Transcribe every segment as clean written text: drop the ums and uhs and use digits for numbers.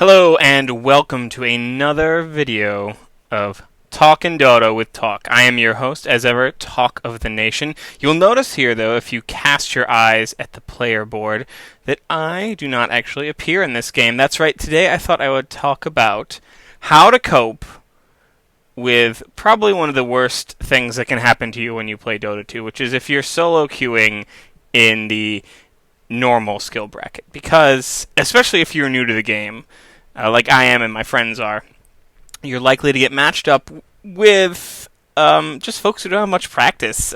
Hello and welcome to another video of Talkin Dota with Talk. I am your host, as ever, Talk of the Nation. You'll notice here, though, if you cast your eyes at the player board, that I do not actually appear in this game. That's right, today I thought I would talk about how to cope with probably one of the worst things that can happen to you when you play Dota 2, which is if you're solo queuing in the normal skill bracket. Because, especially if you're new to the game, like I am and my friends are, you're likely to get matched up with just folks who don't have much practice,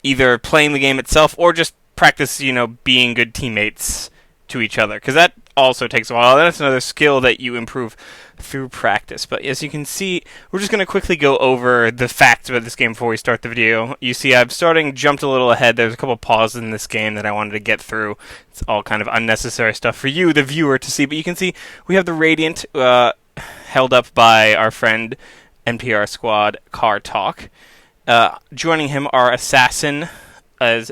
either playing the game itself or just practice, being good teammates to each other. Because that also takes a while. That's another skill that you improve through practice. But as you can see, we're just going to quickly go over the facts about this game before we start the video. You see, I've jumped a little ahead. There's a couple pauses in this game that I wanted to get through. It's all kind of unnecessary stuff for you, the viewer, to see. But you can see we have the Radiant held up by our friend NPR Squad Car Talk. Joining him are Assassin as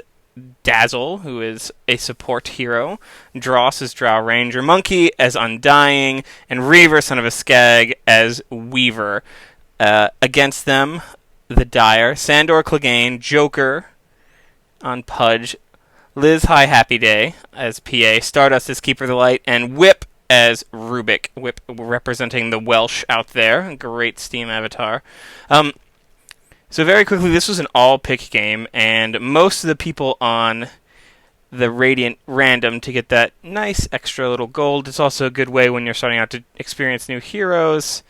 Dazzle, who is a support hero, Dross as Drow Ranger, Monkey as Undying, and Reaver, son of a Skag, as Weaver. Against them, the Dire, Sandor Clegane, Joker on Pudge, Liz High Happy Day as PA, Stardust as Keeper of the Light, and Whip as Rubik. Whip representing the Welsh out there. Great Steam avatar. So very quickly, this was an all-pick game, and most of the people on the Radiant random to get that nice extra little gold. It's also a good way when you're starting out to experience new heroes.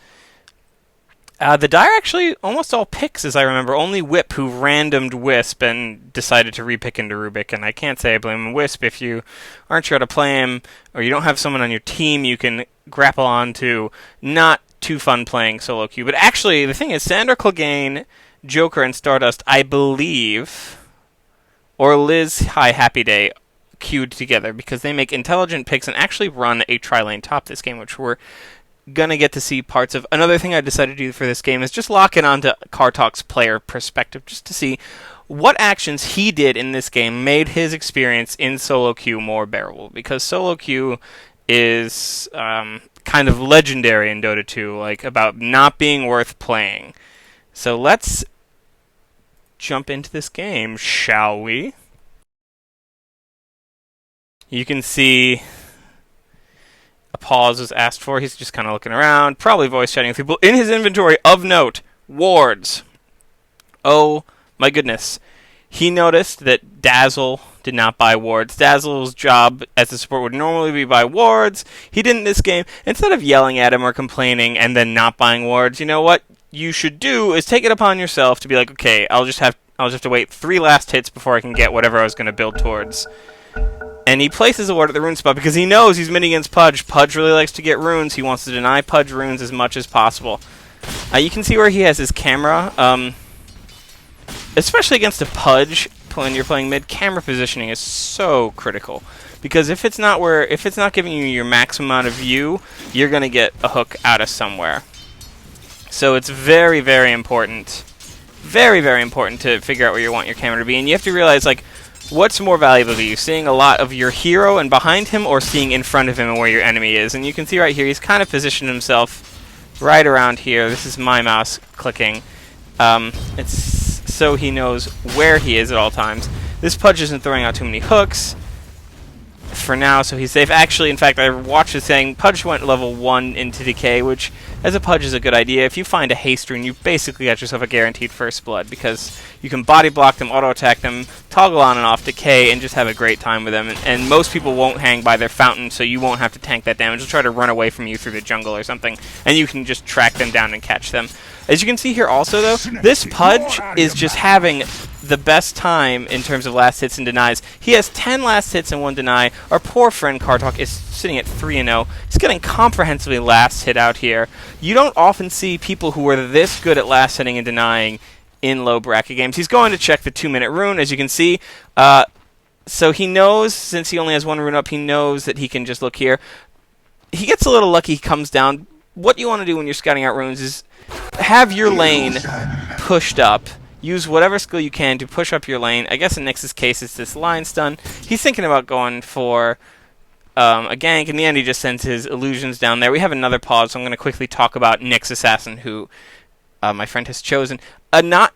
The Dire actually almost all picks, as I remember. Only Whip, who randomed Wisp and decided to repick into Rubik, and I can't say I blame Wisp. If you aren't sure how to play him, or you don't have someone on your team you can grapple on to, not too fun playing solo queue. But actually, the thing is, Sandor Clegane, Joker, and Stardust, I believe, or Liz High Happy Day, queued together because they make intelligent picks and actually run a tri-lane top this game, which we're going to get to see parts of. Another thing I decided to do for this game is just lock in onto Car Talk's player perspective, just to see what actions he did in this game made his experience in solo queue more bearable, because solo queue is kind of legendary in Dota 2, like about not being worth playing. So let's jump into this game, shall we? You can see a pause was asked for. He's just kind of looking around, probably voice chatting with people. In his inventory, of note, wards. Oh my goodness. He noticed that Dazzle did not buy wards. Dazzle's job as a support would normally be buy wards. He didn't this game. Instead of yelling at him or complaining and then not buying wards, you know what you should do is take it upon yourself to be like, okay, I'll just have to wait 3 last hits before I can get whatever I was going to build towards. And he places a ward at the rune spot because he knows he's mid against Pudge. Pudge really likes to get runes. He wants to deny Pudge runes as much as possible. You can see where he has his camera. Especially against a Pudge when you're playing mid, camera positioning is so critical. Because if it's not giving you your maximum amount of view, you're going to get a hook out of somewhere. So it's very, very important. Very, very important to figure out where you want your camera to be. And you have to realize, like, what's more valuable to you? Seeing a lot of your hero and behind him, or seeing in front of him and where your enemy is? And you can see right here, he's kind of positioned himself right around here. This is my mouse clicking. It's so he knows where he is at all times. This Pudge isn't throwing out too many hooks for now, so he's safe. Actually, in fact, I watched it saying Pudge went level 1 into Decay, which, as a Pudge, is a good idea. If you find a haste rune, you basically got yourself a guaranteed first blood, because you can body block them, auto-attack them, toggle on and off Decay, and just have a great time with them. And most people won't hang by their fountain, so you won't have to tank that damage. They'll try to run away from you through the jungle or something, and you can just track them down and catch them. As you can see here also, though, this Pudge is just having the best time in terms of last hits and denies. He has 10 last hits and 1 deny. Our poor friend Kartok is sitting at 3-0. He's getting comprehensively last hit out here. You don't often see people who are this good at last hitting and denying in low bracket games. He's going to check the 2-minute rune, as you can see. So he knows, since he only has 1 rune up, he knows that he can just look here. He gets a little lucky, he comes down. What you want to do when you're scouting out runes is have your lane pushed up. Use whatever skill you can to push up your lane. I guess in Nyx's case it's this line stun. He's thinking about going for a gank. In the end, he just sends his illusions down there. We have another pause, so I'm going to quickly talk about Nick's assassin, who my friend has chosen.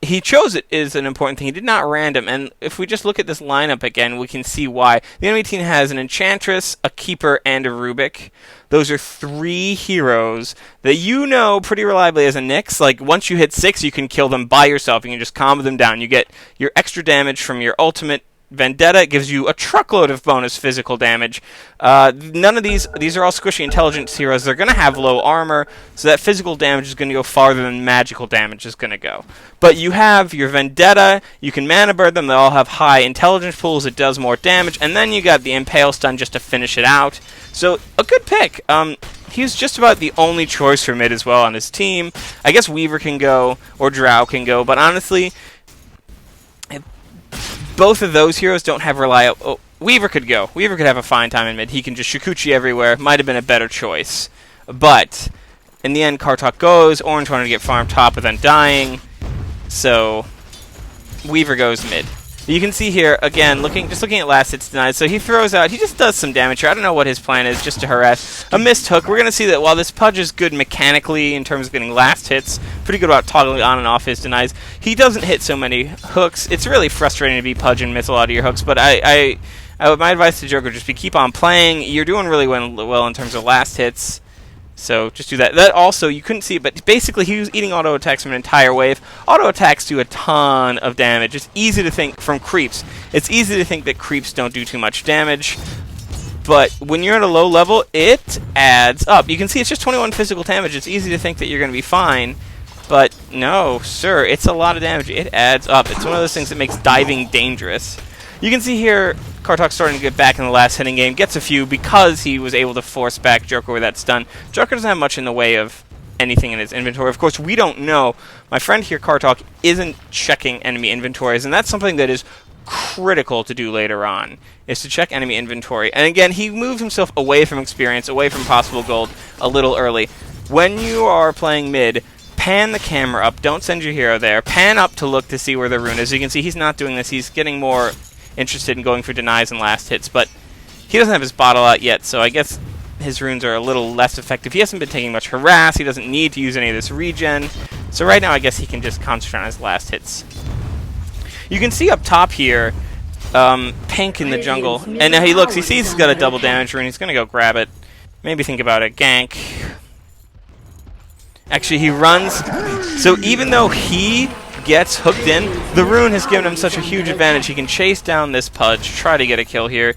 He chose it is an important thing. He did not random, and if we just look at this lineup again, we can see why. The enemy team has an Enchantress, a Keeper, and a Rubik. Those are 3 heroes that you know pretty reliably as a Nyx. Like, once you hit 6, you can kill them by yourself. You can just combo them down. You get your extra damage from your ultimate Vendetta. It gives you a truckload of bonus physical damage. None of these are all squishy intelligence heroes. They're going to have low armor, so that physical damage is going to go farther than magical damage is going to go. But you have your Vendetta, you can mana bird them, they all have high intelligence pools, it does more damage, and then you got the Impale Stun just to finish it out. So, a good pick. He's just about the only choice for mid as well on his team. I guess Weaver can go, or Drow can go, but honestly, both of those heroes don't have reliable... Oh, Weaver could go. Weaver could have a fine time in mid. He can just Shikuchi everywhere. Might have been a better choice. But, in the end, Kartok goes. Orange wanted to get farm top, but then dying. So, Weaver goes mid. You can see here, again, just looking at last hits denied. So he throws out... He just does some damage here. I don't know what his plan is, just to harass. A missed hook. We're going to see that while this Pudge is good mechanically in terms of getting last hits, pretty good about toggling on and off his denies, he doesn't hit so many hooks. It's really frustrating to be Pudge and miss a lot of your hooks, but my advice to Joker would just be keep on playing. You're doing really well in terms of last hits. So just do that. That also, you couldn't see it, but basically he was eating auto attacks from an entire wave. Auto attacks do a ton of damage. It's easy to think from creeps. It's easy to think that creeps don't do too much damage, but when you're at a low level, it adds up. You can see it's just 21 physical damage. It's easy to think that you're going to be fine, but no, sir, it's a lot of damage. It adds up. It's one of those things that makes diving dangerous. You can see here, Kartok starting to get back in the last hitting game, gets a few because he was able to force back Joker with that stun. Joker doesn't have much in the way of anything in his inventory. Of course, we don't know. My friend here, Kartok, isn't checking enemy inventories, and that's something that is critical to do later on, is to check enemy inventory. And again, he moves himself away from experience, away from possible gold a little early. When you are playing mid, pan the camera up. Don't send your hero there. Pan up to look to see where the rune is. You can see he's not doing this. He's getting more interested in going for denies and last hits, but he doesn't have his bottle out yet, so I guess his runes are a little less effective. He hasn't been taking much harass. He doesn't need to use any of this regen, so right now I guess he can just concentrate on his last hits. You can see up top here, Pink in the jungle, and now he looks, he sees he's got a double damage rune. He's going to go grab it. Maybe think about it. Gank. Actually, he runs, so even though he gets hooked in, the rune has given him such a huge advantage. He can chase down this Pudge, try to get a kill here.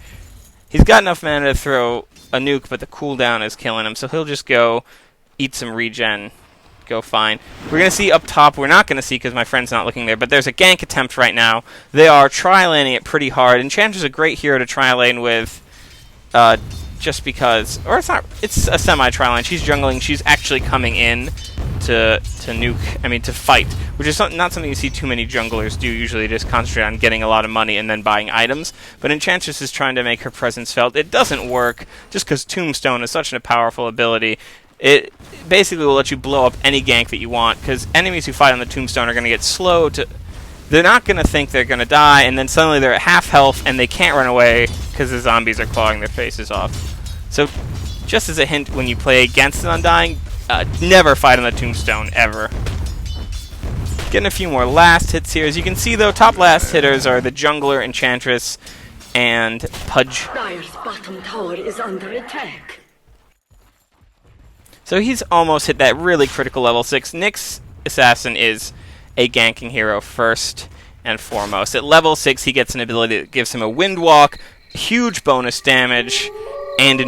He's got enough mana to throw a nuke, but the cooldown is killing him, so he'll just go eat some regen, go fine. We're going to see up top, we're not going to see because my friend's not looking there, but there's a gank attempt right now. They are tri-laning it pretty hard. Enchantress is a great hero to tri-lane with, just because, or it's a semi-tri-lane. She's jungling, she's actually coming in to fight, which is not something you see too many junglers do. Usually just concentrate on getting a lot of money and then buying items, but Enchantress is trying to make her presence felt. It doesn't work just because Tombstone is such a powerful ability. It basically will let you blow up any gank that you want, because enemies who fight on the Tombstone are going to get slow to... They're not going to think they're going to die, and then suddenly they're at half health and they can't run away because the zombies are clawing their faces off. So, just as a hint, when you play against an Undying, never fight on the Tombstone, ever. Getting a few more last hits here. As you can see, though, top last hitters are the Jungler, Enchantress, and Pudge. Dire's bottom tower is under attack. So he's almost hit that really critical level 6. Nyx's Assassin is a ganking hero first and foremost. At level 6, he gets an ability that gives him a Wind Walk, huge bonus damage, and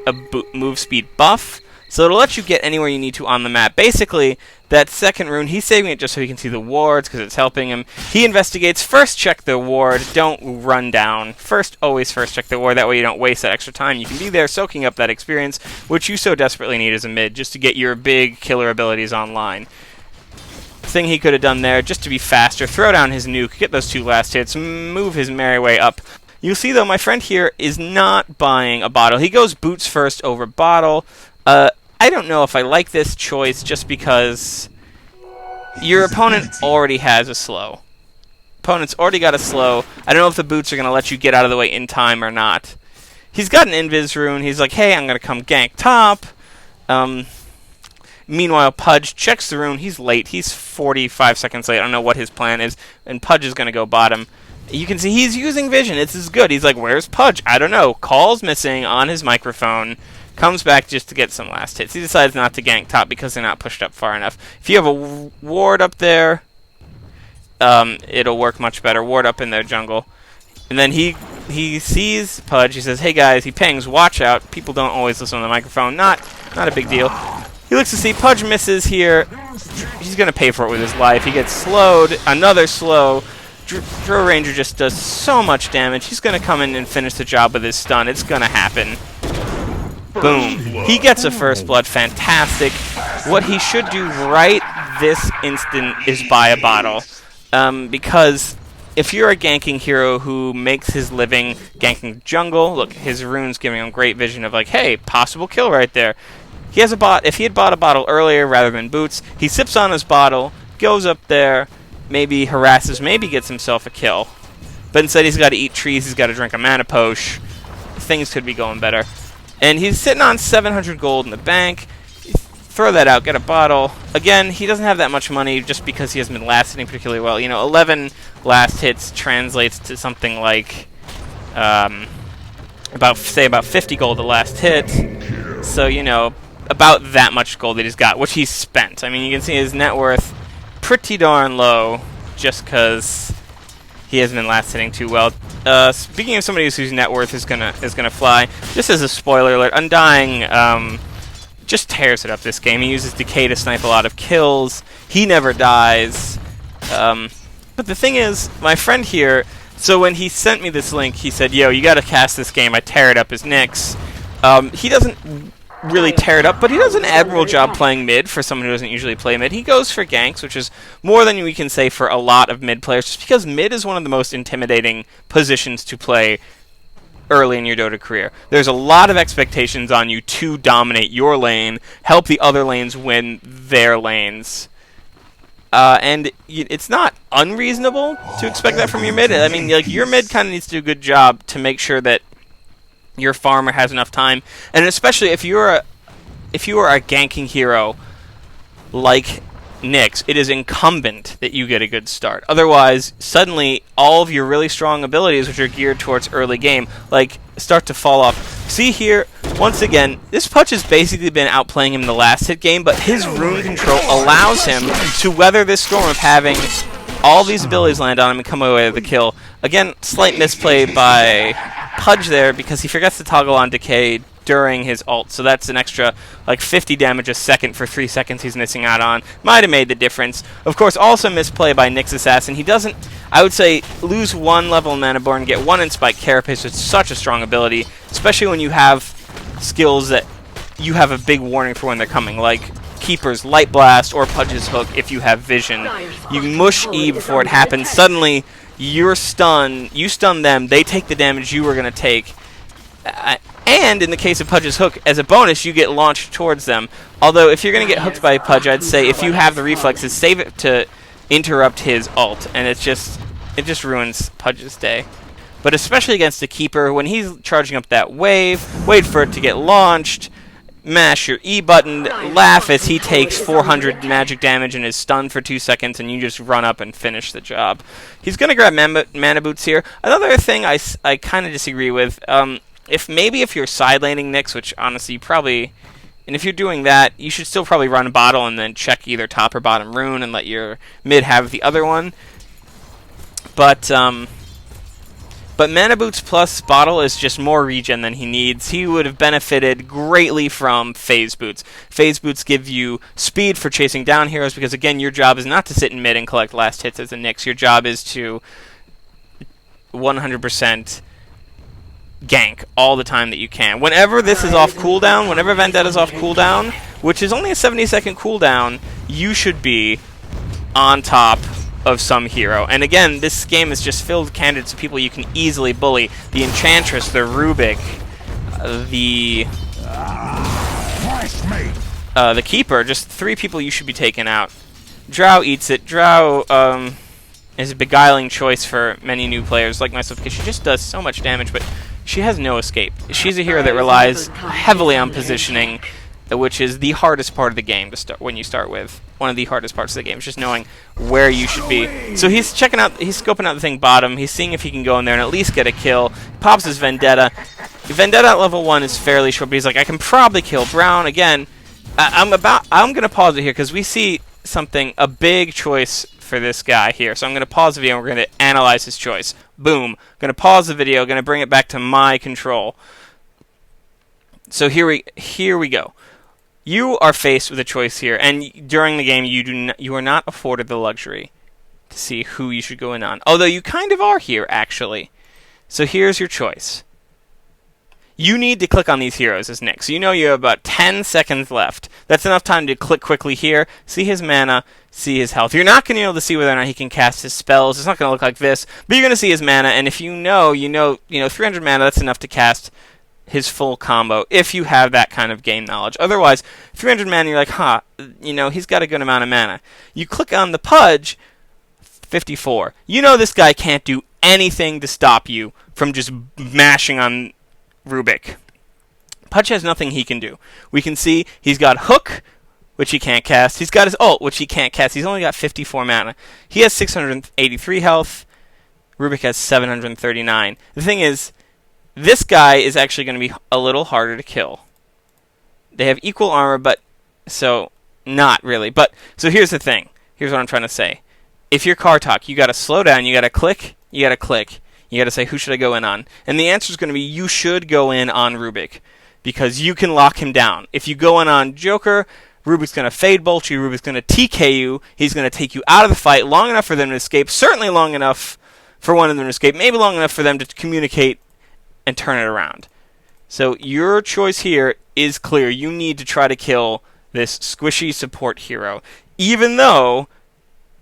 a move speed buff. So it'll let you get anywhere you need to on the map. Basically, that second rune, he's saving it just so he can see the wards because it's helping him. He investigates. First check the ward. Don't run down. Always first check the ward. That way you don't waste that extra time. You can be there soaking up that experience, which you so desperately need as a mid, just to get your big killer abilities online. Thing he could have done there, just to be faster, throw down his nuke, get those 2 last hits, move his merry way up. You'll see, though, my friend here is not buying a bottle. He goes boots first over bottle. I don't know if I like this choice just because your opponent already has a slow. Opponent's already got a slow. I don't know if the boots are going to let you get out of the way in time or not. he's got an invis rune. He's like, hey, I'm going to come gank top. Meanwhile, Pudge checks the rune. He's late. He's 45 seconds late. I don't know what his plan is. And Pudge is going to go bottom. You can see he's using vision. It's as good. He's like, where's Pudge? I don't know. Calls missing on his microphone. Comes back just to get some last hits. He decides not to gank top because they're not pushed up far enough. If you have a ward up there, it'll work much better. Ward up in their jungle. And then he sees Pudge. He says, hey guys, he pings, watch out. People don't always listen on the microphone. Not a big deal. He looks to see Pudge misses here. He's going to pay for it with his life. He gets slowed. Another slow. Drow Ranger just does so much damage. He's going to come in and finish the job with his stun. It's going to happen. Boom. He gets a first blood. Fantastic. What he should do right this instant is buy a bottle. Because if you're a ganking hero who makes his living ganking jungle, look, his rune's giving him great vision of like, hey, possible kill right there. He has a bot. If he had bought a bottle earlier rather than boots, he sips on his bottle, goes up there, maybe harasses, maybe gets himself a kill. But instead he's got to eat trees, he's got to drink a mana potion. Things could be going better. And he's sitting on 700 gold in the bank. Throw that out, get a bottle. Again, he doesn't have that much money just because he hasn't been last hitting particularly well. You know, 11 last hits translates to something like about 50 gold a last hit. So, you know, about that much gold that he's got, which he's spent. I mean, you can see his net worth pretty darn low just because he hasn't been last hitting too well. Speaking of somebody whose net worth is gonna fly, just as a spoiler alert, Undying just tears it up this game. He uses Decay to snipe a lot of kills. He never dies. But the thing is, my friend here, so when he sent me this link, he said, yo, you gotta cast this game. I tear it up as Nyx. He doesn't really tear it up, but he does an admirable job playing mid for someone who doesn't usually play mid. He goes for ganks, which is more than we can say for a lot of mid players, just because mid is one of the most intimidating positions to play early in your Dota career. There's a lot of expectations on you to dominate your lane, help the other lanes win their lanes. And it's not unreasonable to expect that from your mid. I mean, like, your mid kind of needs to do a good job to make sure that your farmer has enough time, and especially if you are a ganking hero like Nyx, it is incumbent that you get a good start. Otherwise, suddenly all of your really strong abilities, which are geared towards early game, like, start to fall off. See here, once again, this Pudge has basically been outplaying him in the last hit game, but his rune control allows him to weather this storm of having all these abilities land on him and come away with the kill. Again, slight misplay by Pudge there because he forgets to toggle on Decay during his ult, so that's an extra like 50 damage a second for 3 seconds he's missing out on. Might have made the difference. Of course, also misplay by Nyx Assassin. He doesn't, I would say, lose 1 level in Manaborn, get 1 in Spike Carapace with such a strong ability, especially when you have skills that you have a big warning for when they're coming, like Keeper's Light Blast or Pudge's Hook if you have vision. You mush E before it happens. Suddenly, you're stunned. You stun them. They take the damage you were going to take. And in the case of Pudge's Hook, as a bonus, you get launched towards them. Although, if you're going to get hooked by Pudge, I'd say if you have the reflexes, save it to interrupt his ult. And it just ruins Pudge's day. But especially against a Keeper, when he's charging up that wave, wait for it to get launched, mash your E button, laugh as he takes 400 magic damage and is stunned for 2 seconds, and you just run up and finish the job. He's going to grab mana boots here. Another thing I kind of disagree with, if you're side laning Nyx, which honestly you probably, and if you're doing that, you should still probably run a bottle and then check either top or bottom rune and let your mid have the other one. But Mana Boots plus Bottle is just more regen than he needs. He would have benefited greatly from Phase Boots. Phase Boots give you speed for chasing down heroes because, again, your job is not to sit in mid and collect last hits as a Nyx. Your job is to 100% gank all the time that you can. Whenever this is off cooldown, whenever Vendetta's off cooldown, which is only a 70-second cooldown, you should be on top of some hero. And again, this game is just filled with candidates of people you can easily bully. The Enchantress, the Rubik, the Keeper, just 3 people you should be taking out. Drow eats it. Drow is a beguiling choice for many new players like myself because she just does so much damage, but she has no escape. She's a hero that relies heavily on positioning, which is the hardest part of the game to start when you start with. One of the hardest parts of the game is just knowing where you should be. So he's checking out, he's scoping out the thing bottom. He's seeing if he can go in there and at least get a kill. Pops his Vendetta. Vendetta at level 1 is fairly short, but he's like, I can probably kill Brown again. I'm gonna pause it here because we see something, a big choice for this guy here. So I'm gonna pause the video and we're gonna analyze his choice. Boom. Gonna pause the video. Gonna bring it back to my control. So here we go. You are faced with a choice here, and during the game, you are not afforded the luxury to see who you should go in on. Although you kind of are here, actually. So here's your choice. You need to click on these heroes as Nick. So you know you have about 10 seconds left. That's enough time to click quickly here, see his mana, see his health. You're not going to be able to see whether or not he can cast his spells. It's not going to look like this, but you're going to see his mana, and if you know 300 mana, that's enough to cast his full combo if you have that kind of game knowledge. Otherwise, 300 mana, you're like, he's got a good amount of mana. You click on the Pudge, 54. You know this guy can't do anything to stop you from just mashing on Rubik. Pudge has nothing he can do. We can see he's got Hook, which he can't cast. He's got his ult, which he can't cast. He's only got 54 mana. He has 683 health. Rubik has 739. The thing is, this guy is actually going to be a little harder to kill. They have equal armor, but so not really. But so here's the thing. Here's what I'm trying to say. If you're Kartok, you got to slow down. You got to click. You got to click. You got to say, who should I go in on? And the answer is going to be you should go in on Rubik because you can lock him down. If you go in on Joker, Rubik's going to Fade Bolt you. Rubik's going to TK you. He's going to take you out of the fight long enough for them to escape. Certainly long enough for one of them to escape. Maybe long enough for them to communicate and turn it around. So your choice here is clear. You need to try to kill this squishy support hero. Even though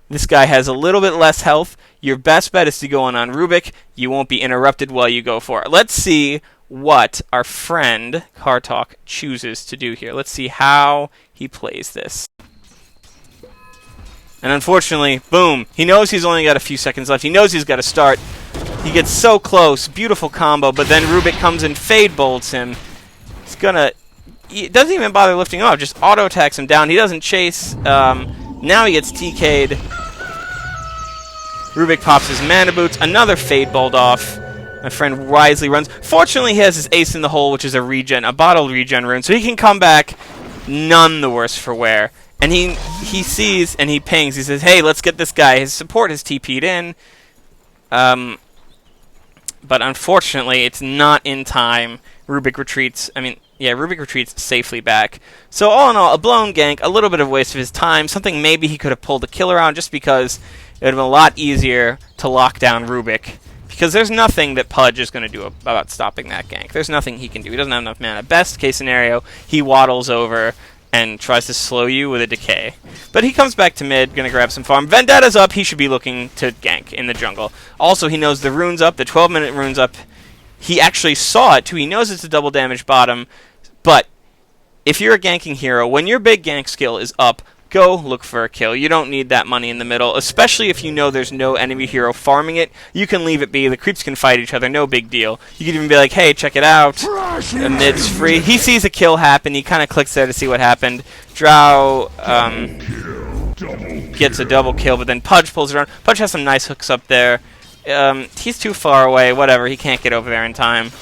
this guy has a little bit less health, your best bet is to go on Rubik. You won't be interrupted while you go for it. Let's see what our friend Kartok chooses to do here. Let's see how he plays this. And unfortunately, boom, he knows he's only got a few seconds left. He knows he's got to start. He gets so close, beautiful combo, but then Rubik comes and Fade Bolts him. He doesn't even bother lifting him up, just auto attacks him down. He doesn't chase. Now he gets TK'd. Rubik pops his mana boots, another Fade Bolt off. My friend wisely runs. Fortunately, he has his ace in the hole, which is a bottled regen rune, so he can come back none the worse for wear. And he sees and he pings. He says, hey, let's get this guy. His support has TP'd in. But unfortunately, it's not in time. Rubik retreats. Rubik retreats safely back. So all in all, a blown gank, a little bit of waste of his time, something maybe he could have pulled a killer on just because it would have been a lot easier to lock down Rubik. Because there's nothing that Pudge is going to do about stopping that gank. There's nothing he can do. He doesn't have enough mana. Best case scenario, he waddles over and tries to slow you with a decay. But he comes back to mid, gonna grab some farm. Vendetta's up, he should be looking to gank in the jungle. Also, he knows the rune's up, the 12-minute rune's up. He actually saw it too, he knows it's a double damage bottom. But if you're a ganking hero, when your big gank skill is up, go look for a kill. You don't need that money in the middle, especially if you know there's no enemy hero farming it. You can leave it be. The creeps can fight each other, no big deal. You can even be like, hey, check it out. The mid's free. He sees a kill happen. He kind of clicks there to see what happened. Drow gets a double kill, but then Pudge pulls around. Pudge has some nice hooks up there. He's too far away. Whatever. He can't get over there in time.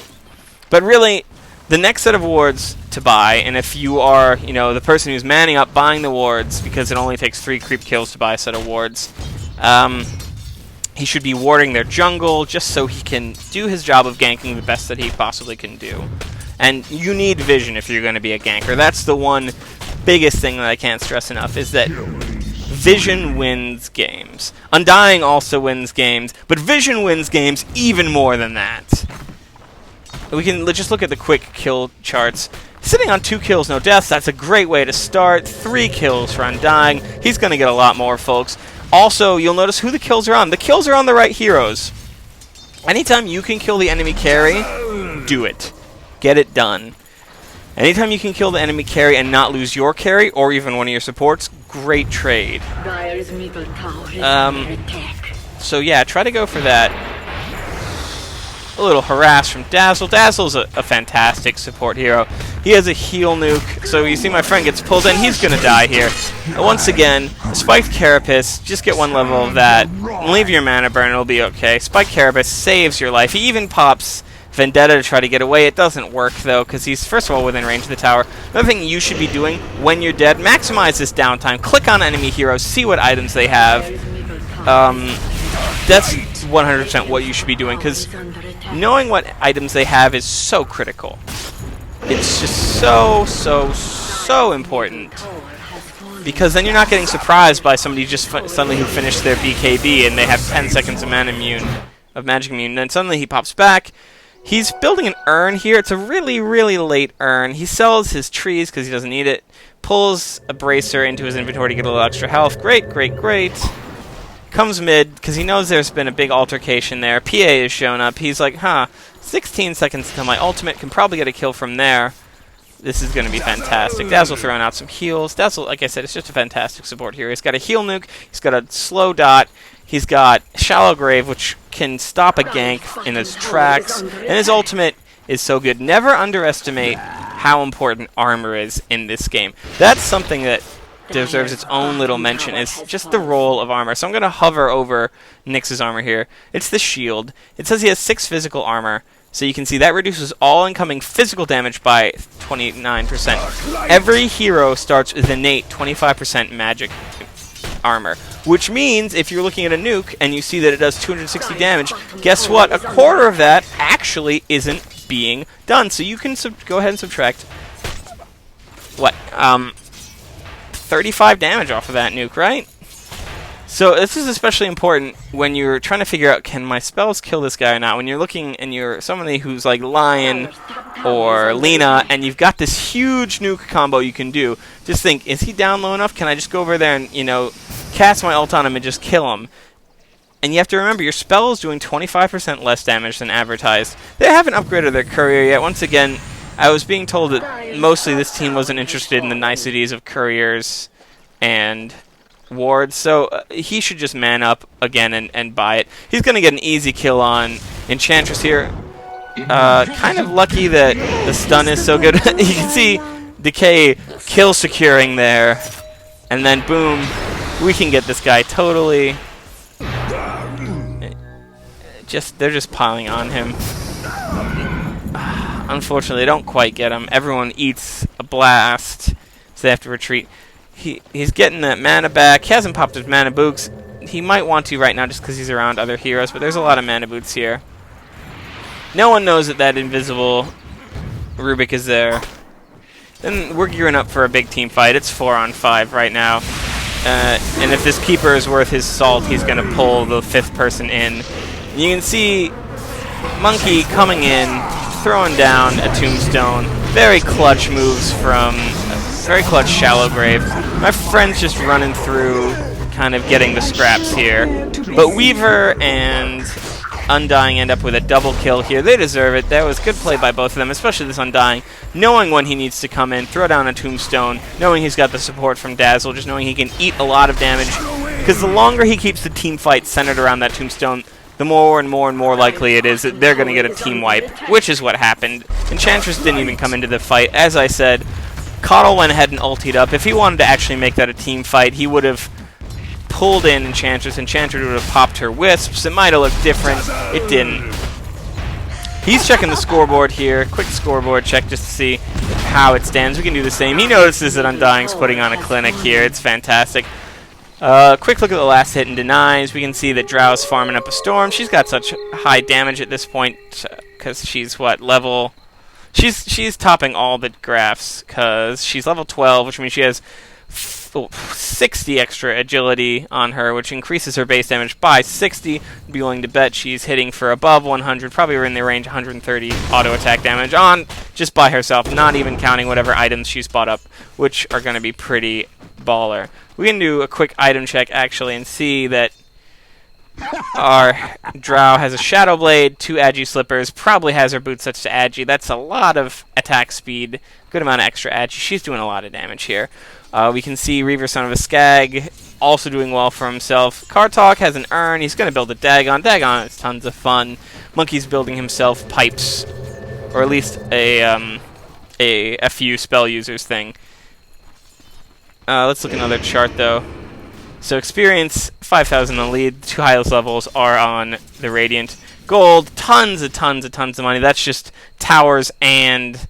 But really, the next set of wards to buy, and if you are, the person who's manning up buying the wards, because it only takes 3 creep kills to buy a set of wards, he should be warding their jungle just so he can do his job of ganking the best that he possibly can do. And you need vision if you're going to be a ganker. That's the one biggest thing that I can't stress enough, is that vision wins games. Undying also wins games, but vision wins games even more than that. We can just look at the quick kill charts. Sitting on 2 kills, no deaths, that's a great way to start. 3 kills for Undying. He's going to get a lot more, folks. Also, you'll notice who the kills are on. The kills are on the right heroes. Anytime you can kill the enemy carry, do it. Get it done. Anytime you can kill the enemy carry and not lose your carry, or even one of your supports, great trade. So yeah, try to go for that. a little harass from Dazzle. Dazzle's a fantastic support hero. He has a heal nuke, so you see my friend gets pulled in. He's going to die here. Once again, Spiked Carapace, just get 1 level of that. Leave your mana burn, it'll be okay. Spiked Carapace saves your life. He even pops Vendetta to try to get away. It doesn't work, though, because he's, first of all, within range of the tower. Another thing you should be doing when you're dead, maximize this downtime. Click on enemy heroes, see what items they have. That's 100% what you should be doing, because knowing what items they have is so critical. It's just so important. Because then you're not getting surprised by somebody just suddenly who finished their BKB and they have 10 seconds of magic immune. And then suddenly he pops back. He's building an urn here. It's a really, really late urn. He sells his trees because he doesn't need it. Pulls a bracer into his inventory to get a little extra health. Great. Comes mid because he knows there's been a big altercation there. PA has shown up. He's like, 16 seconds until my ultimate. Can probably get a kill from there. This is going to be fantastic. Dazzle throwing out some heals. Dazzle, like I said, is just a fantastic support here. He's got a heal nuke. He's got a slow dot. He's got Shallow Grave, which can stop a gank in its tracks. And his ultimate is so good. Never underestimate how important armor is in this game. That's something that deserves its own little mention, is just the role of armor. So I'm going to hover over Nyx's armor here. It's the shield. It says he has 6 physical armor. So you can see that reduces all incoming physical damage by 29%. Every hero starts with innate 25% magic armor, which means if you're looking at a nuke and you see that it does 260 damage, guess what? A quarter of that actually isn't being done. So you can go ahead and subtract, what, 35 damage off of that nuke, right? So this is especially important when you're trying to figure out, can my spells kill this guy or not? When you're looking and you're somebody who's like Lion or Lena, and you've got this huge nuke combo you can do, just think, is he down low enough? Can I just go over there and, cast my ult on him and just kill him? And you have to remember, your spell is doing 25% less damage than advertised. They haven't upgraded their courier yet. Once again, I was being told that mostly this team wasn't interested in the niceties of couriers and wards, so he should just man up again and buy it. He's going to get an easy kill on Enchantress here. Kind of lucky that the stun is so good. You can see Decay kill securing there, and then boom, we can get this guy totally. They're just piling on him. Unfortunately, they don't quite get him. Everyone eats a blast, so they have to retreat. He's getting that mana back. He hasn't popped his mana boots. He might want to right now just because he's around other heroes, but there's a lot of mana boots here. No one knows that invisible Rubik is there. Then we're gearing up for a big team fight. It's 4-on-5 right now. And if this keeper is worth his salt, he's going to pull the 5th person in. You can see Monkey coming in, throwing down a tombstone. Very clutch moves from... Very clutch Shallow Grave. My friend's just running through, kind of getting the scraps here. But Weaver and Undying end up with a double kill here. They deserve it. That was good play by both of them, especially this Undying. Knowing when he needs to come in, throw down a tombstone, knowing he's got the support from Dazzle, just knowing he can eat a lot of damage. Because the longer he keeps the team fight centered around that tombstone, the more and more likely it is that they're going to get a team wipe, which is what happened. Enchantress didn't even come into the fight. As I said, Coddle went ahead and ultied up. If he wanted to actually make that a team fight, he would have pulled in Enchantress. Enchantress would have popped her wisps. It might have looked different. It didn't. He's checking the scoreboard here. Quick scoreboard check just to see how it stands. We can do the same. He notices that Undying's putting on a clinic here. It's fantastic. Quick look at the last hit and denies. We can see that Drow's farming up a storm. She's got such high damage at this point because she's, what, level... She's topping all the graphs because she's level 12, which means she has 60 extra agility on her, which increases her base damage by 60. I'd be willing to bet she's hitting for above 100, probably in the range 130 auto attack damage on just by herself, not even counting whatever items she's bought up, which are going to be pretty baller. We can do a quick item check actually and see that Our Drow has a Shadow Blade, 2 Agi Slippers, probably has her boots such to Agi. That's a lot of attack speed, good amount of extra Agi. She's doing a lot of damage here. We can see Reaver, Son of a Skag, also doing well for himself. Kartok has an urn. He's going to build a Dagon. Dagon is tons of fun. Monkey's building himself pipes, or at least a few spell users thing. Let's look at another chart, though. So experience, 5,000 in the lead. 2 highest levels are on the Radiant. Gold, tons of money. That's just towers and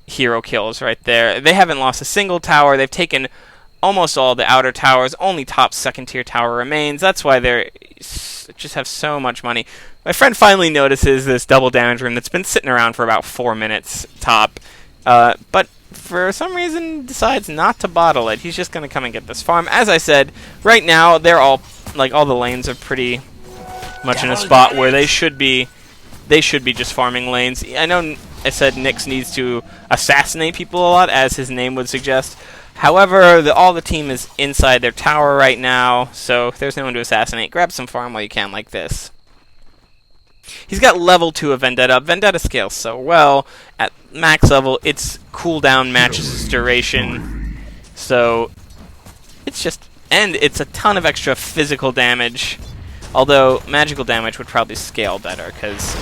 hero kills right there. They haven't lost a single tower. They've taken almost all the outer towers. Only top 2nd tier tower remains. That's why they just have so much money. My friend finally notices this double damage room that's been sitting around for about 4 minutes top. But for some reason decides not to bottle it. He's just going to come and get this farm. As I said, right now they're all the lanes are pretty much in a spot where they should be just farming lanes. I know I said Nyx needs to assassinate people a lot, as his name would suggest. However, all the team is inside their tower right now, so if there's no one to assassinate, grab some farm while you can like this. He's got level 2 of Vendetta. Vendetta scales so well. At max level, its cooldown matches its duration. So, it's just... And it's a ton of extra physical damage. Although, magical damage would probably scale better, because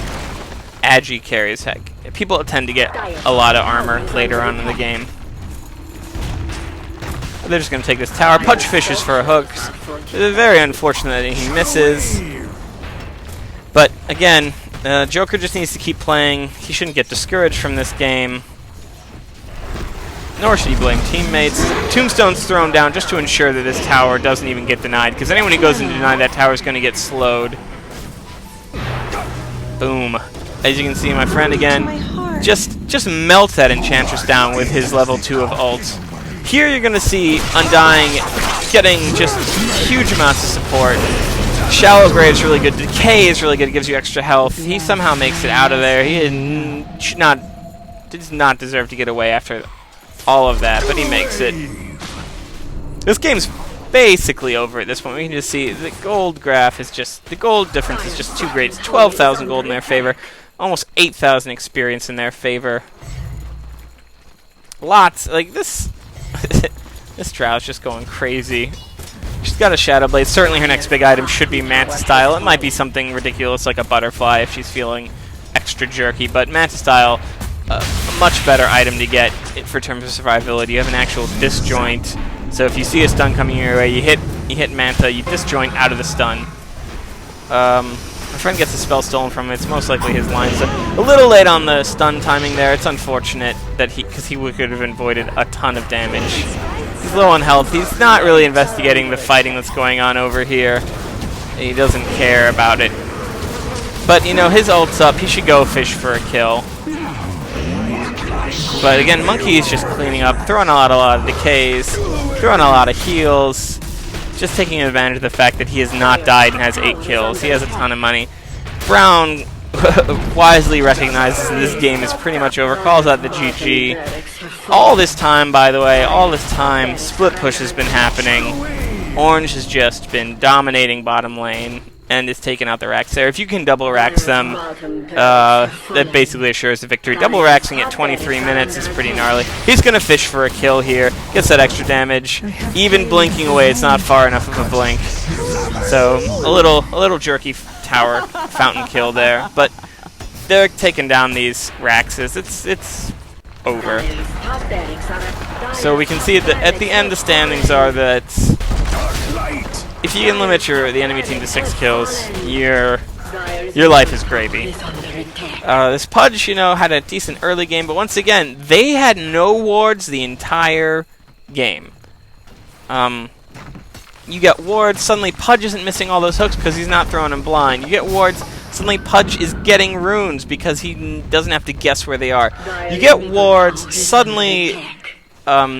Agi carries heck. People tend to get a lot of armor later on in the game. They're just going to take this tower. Pudge fishes for a hook. It's very unfortunate that he misses. But, again, Joker just needs to keep playing. He shouldn't get discouraged from this game. Nor should he blame teammates. Tombstone's thrown down just to ensure that this tower doesn't even get denied, because anyone who goes into deny that tower is going to get slowed. Boom. As you can see, my friend, again, just melts that Enchantress down with his level 2 of ult. Here you're going to see Undying getting just huge amounts of support. Shallow Grave is really good. Decay is really good. It gives you extra health. He somehow makes it out of there. He does not deserve to get away after all of that, but he makes it. This game's basically over at this point. We can just see the gold graph is just... The gold difference is just too great. It's 12,000 gold in their favor. Almost 8,000 experience in their favor. Lots. Like, this... This Drow's just going crazy. She's got a Shadow Blade. Certainly her next big item should be Mantis Style. It might be something ridiculous like a Butterfly if she's feeling extra jerky, but Mantis Style, a much better item to get for terms of survivability. You have an actual disjoint, so if you see a stun coming your way, you hit Manta, you disjoint out of the stun. My friend gets a spell stolen from him. It's most likely his line. So a little late on the stun timing there. It's unfortunate that because he could have avoided a ton of damage. He's low on health. He's not really investigating the fighting that's going on over here. He doesn't care about it. But, you know, his ult's up. He should go fish for a kill. But again, Monkey is just cleaning up, throwing a lot of decays, throwing a lot of heals, just taking advantage of the fact that he has not died and has 8 kills. He has a ton of money. Brown wisely recognizes that this game is pretty much over, calls out the GG. All this time, by the way, split push has been happening. Orange has just been dominating bottom lane and is taking out the racks there. If you can double racks them, that basically assures the victory. Double raxing at 23 minutes is pretty gnarly. He's going to fish for a kill here, gets that extra damage. Even blinking away, it's not far enough of a blink. So a little jerky tower fountain kill there, but they're taking down these Raxes. It's over. So we can see at the end the standings are that if you can limit the enemy team to 6 kills, your life is gravy. This Pudge, you know, had a decent early game, but once again, they had no wards the entire game. You get wards, suddenly Pudge isn't missing all those hooks because he's not throwing them blind. You get wards, suddenly Pudge is getting runes because he doesn't have to guess where they are. You get wards, suddenly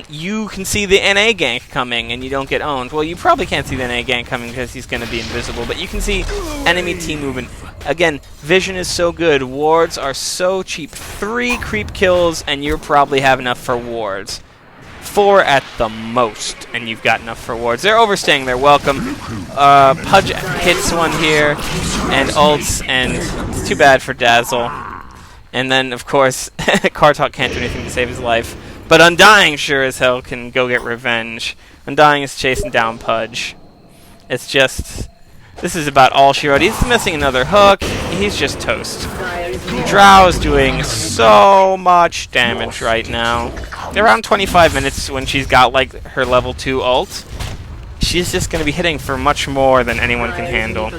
you can see the NA gank coming and you don't get owned. Well, you probably can't see the NA gank coming because he's going to be invisible, but you can see enemy team movement. Again, vision is so good, wards are so cheap. 3 creep kills and you probably have enough for wards. 4 at the most, and you've got enough rewards. They're overstaying their welcome. Pudge hits one here, and ults, and it's too bad for Dazzle. And then, of course, Kartok can't do anything to save his life. But Undying sure as hell can go get revenge. Undying is chasing down Pudge. It's just... This is about all she wrote. He's missing another hook. He's just toast. Drow's doing so much damage right now. Around 25 minutes when she's got like her level 2 ult, she's just going to be hitting for much more than anyone can handle.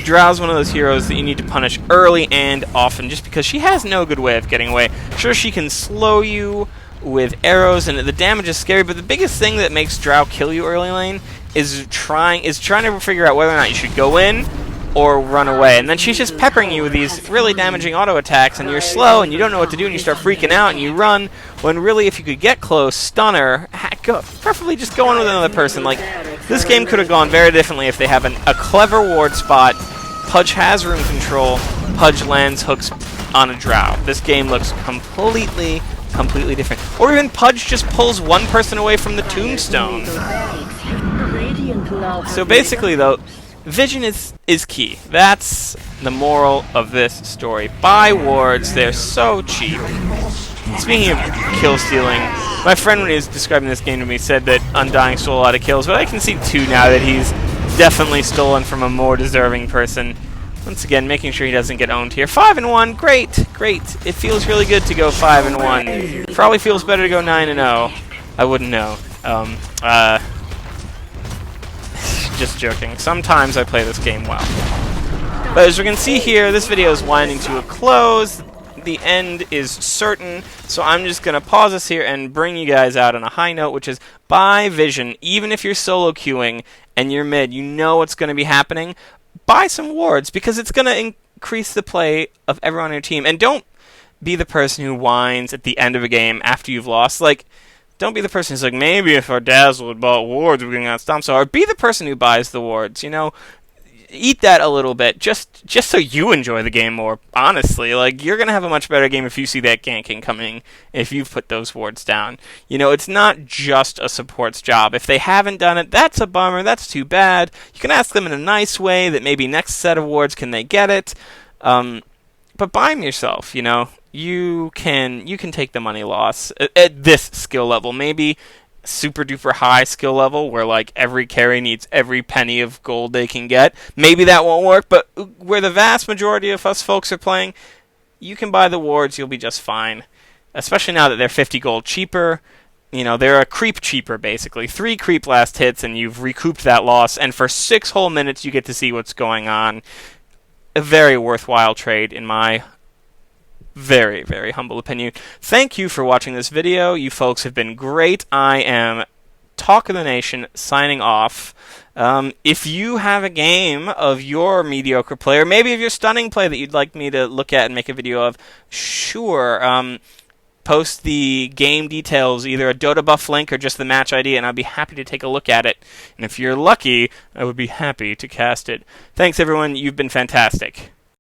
Drow's one of those heroes that you need to punish early and often just because she has no good way of getting away. Sure, she can slow you with arrows and the damage is scary, but the biggest thing that makes Drow kill you early lane is trying to figure out whether or not you should go in or run away. And then she's just peppering you with these really damaging auto attacks, and you're slow and you don't know what to do, and you start freaking out and you run, when really if you could get close, stun her, preferably just go in with another person. Like, this game could have gone very differently if they have a clever ward spot. Pudge has room control. Pudge lands hooks on a Drow. This game looks completely different. Or even Pudge just pulls one person away from the tombstone. So basically, though, vision is key. That's the moral of this story. Buy wards. They're so cheap. Speaking of kill stealing, my friend, when he was describing this game to me, said that Undying stole a lot of kills, but I can see too now that he's definitely stolen from a more deserving person. Once again, making sure he doesn't get owned here. 5-1, great. It feels really good to go 5-1. Probably feels better to go 9-0. I wouldn't know. Just joking. Sometimes I play this game well. But as we can see here, this video is winding to a close. The end is certain, so I'm just going to pause this here and bring you guys out on a high note, which is buy Vision. Even if you're solo queuing and you're mid, you know what's going to be happening. Buy some wards, because it's going to increase the play of everyone on your team. And don't be the person who whines at the end of a game after you've lost. Like, don't be the person who's like, maybe if our Dazzle had bought wards, we're going to outstomp so hard. Be the person who buys the wards, you know? Eat that a little bit, just so you enjoy the game more, honestly. Like, you're going to have a much better game if you see that ganking coming, if you've put those wards down. You know, it's not just a support's job. If they haven't done it, that's a bummer, that's too bad. You can ask them in a nice way that maybe next set of wards, can they get it? But buy them yourself, you know? You can take the money loss at this skill level. Maybe super duper high skill level where like every carry needs every penny of gold they can get. Maybe that won't work, but where the vast majority of us folks are playing, you can buy the wards, you'll be just fine. Especially now that they're 50 gold cheaper. You know, they're a creep cheaper, basically. 3 creep last hits and you've recouped that loss, and for 6 whole minutes you get to see what's going on. A very worthwhile trade in my very, very humble opinion. Thank you for watching this video. You folks have been great. I am Talk of the Nation signing off. If you have a game of your mediocre play, or maybe of your stunning play that you'd like me to look at and make a video of, sure. Post the game details, either a Dota buff link or just the match ID, and I'd be happy to take a look at it. And if you're lucky, I would be happy to cast it. Thanks, everyone. You've been fantastic.